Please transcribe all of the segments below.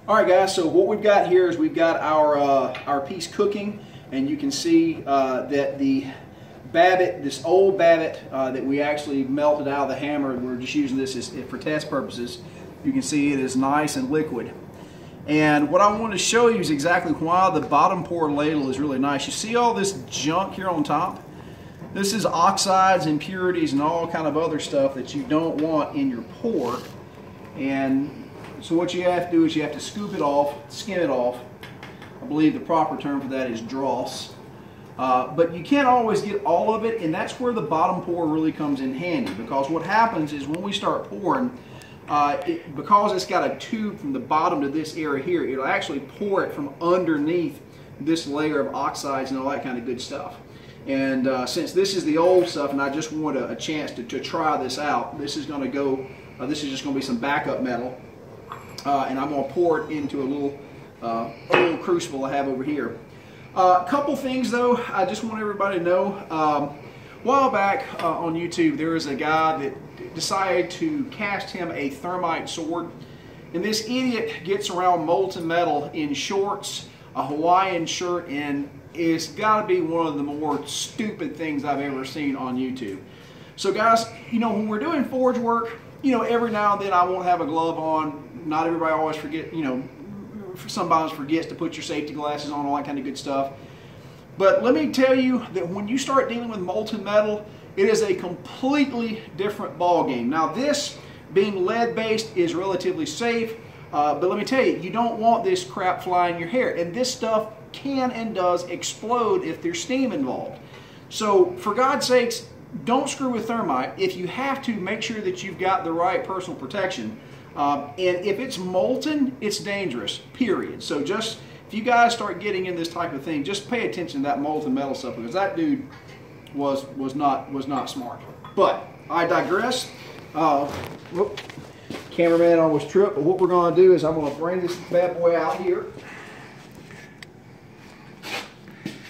All right, guys, so what we've got here is we've got our piece cooking, and you can see that the Babbitt, this old Babbitt that we actually melted out of the hammer, and we're just using this for test purposes. You can see it is nice and liquid. And what I want to show you is exactly why the bottom pour ladle is really nice. You see all this junk here on top? This is oxides, impurities, and all kind of other stuff that you don't want in your pour. And so what you have to do is you have to scoop it off, skim it off. I believe the proper term for that is dross. But you can't always get all of it, and that's where the bottom pour really comes in handy, because what happens is when we start pouring, because it's got a tube from the bottom to this area here, it'll actually pour it from underneath this layer of oxides and all that kind of good stuff. And since this is the old stuff and I just want a chance to try this out, this is going to go, this is just going to be some backup metal. And I'm going to pour it into a little crucible I have over here. A couple things though, I just want everybody to know. A while back on YouTube, there was a guy that decided to cast him a thermite sword. And this idiot gets around molten metal in shorts, a Hawaiian shirt, and it's got to be one of the more stupid things I've ever seen on YouTube. So guys, you know, when we're doing forge work, you know, every now and then I won't have a glove on. Not everybody always forget, you know, sometimes forgets to put your safety glasses on, all that kind of good stuff. But let me tell you that when you start dealing with molten metal, it is a completely different ball game. Now this, being lead-based, is relatively safe, but let me tell you, you don't want this crap flying in your hair. And this stuff can and does explode if there's steam involved. So for God's sakes, don't screw with thermite. If you have to, make sure that you've got the right personal protection. And if it's molten, it's dangerous, period. So just, if you guys start getting in this type of thing, just pay attention to that molten metal stuff, because that dude was not smart. But I digress. Whoop, cameraman almost tripped. But what we're going to do is I'm going to bring this bad boy out here,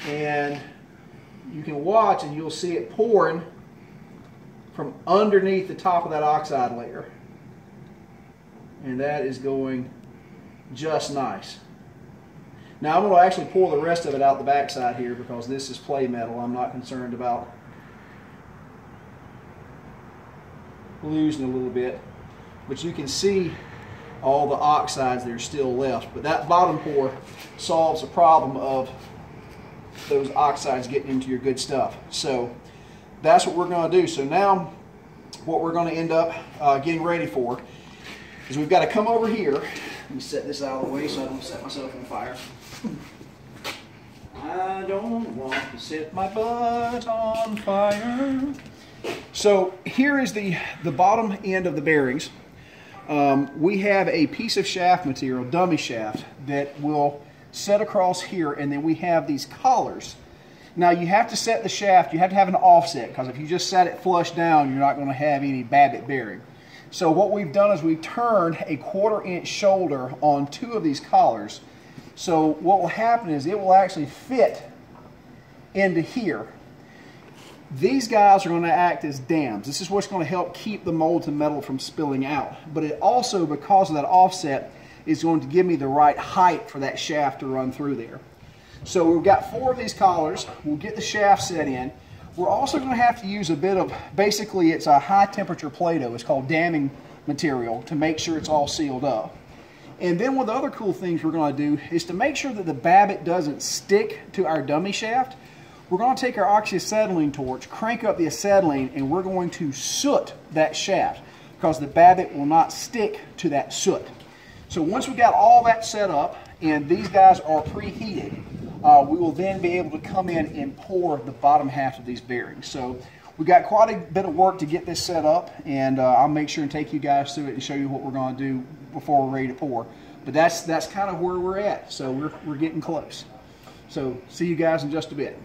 and you can watch and you'll see it pouring from underneath the top of that oxide layer. And that is going just nice. Now I'm going to actually pour the rest of it out the backside here, because this is play metal. I'm not concerned about losing a little bit. But you can see all the oxides that are still left. But that bottom pour solves the problem of those oxides getting into your good stuff. So that's what we're going to do. So now what we're going to end up getting ready for is we've got to come over here. Let me set this out of the way so I don't set myself on fire. I don't want to set my butt on fire. So here is the bottom end of the bearings. We have a piece of shaft material, dummy shaft, that will set across here, and then we have these collars. Now you have to set the shaft, you have to have an offset, because if you just set it flush down, you're not going to have any Babbitt bearing. So what we've done is we've turned a 1/4 inch shoulder on 2 of these collars. So what will happen is it will actually fit into here. These guys are going to act as dams. This is what's going to help keep the molten metal from spilling out. But it also, because of that offset, is going to give me the right height for that shaft to run through there. So we've got 4 of these collars. We'll get the shaft set in. We're also going to have to use a bit of, basically it's a high temperature Play-Doh. It's called damming material, to make sure it's all sealed up. And then one of the other cool things we're going to do is to make sure that the Babbitt doesn't stick to our dummy shaft. We're going to take our oxyacetylene torch, crank up the acetylene, and we're going to soot that shaft, because the Babbitt will not stick to that soot. So once we've got all that set up and these guys are preheated, we will then be able to come in and pour the bottom half of these bearings. So we've got quite a bit of work to get this set up, and I'll make sure and take you guys through it and show you what we're going to do before we're ready to pour. But that's kind of where we're at. So we're getting close. So see you guys in just a bit.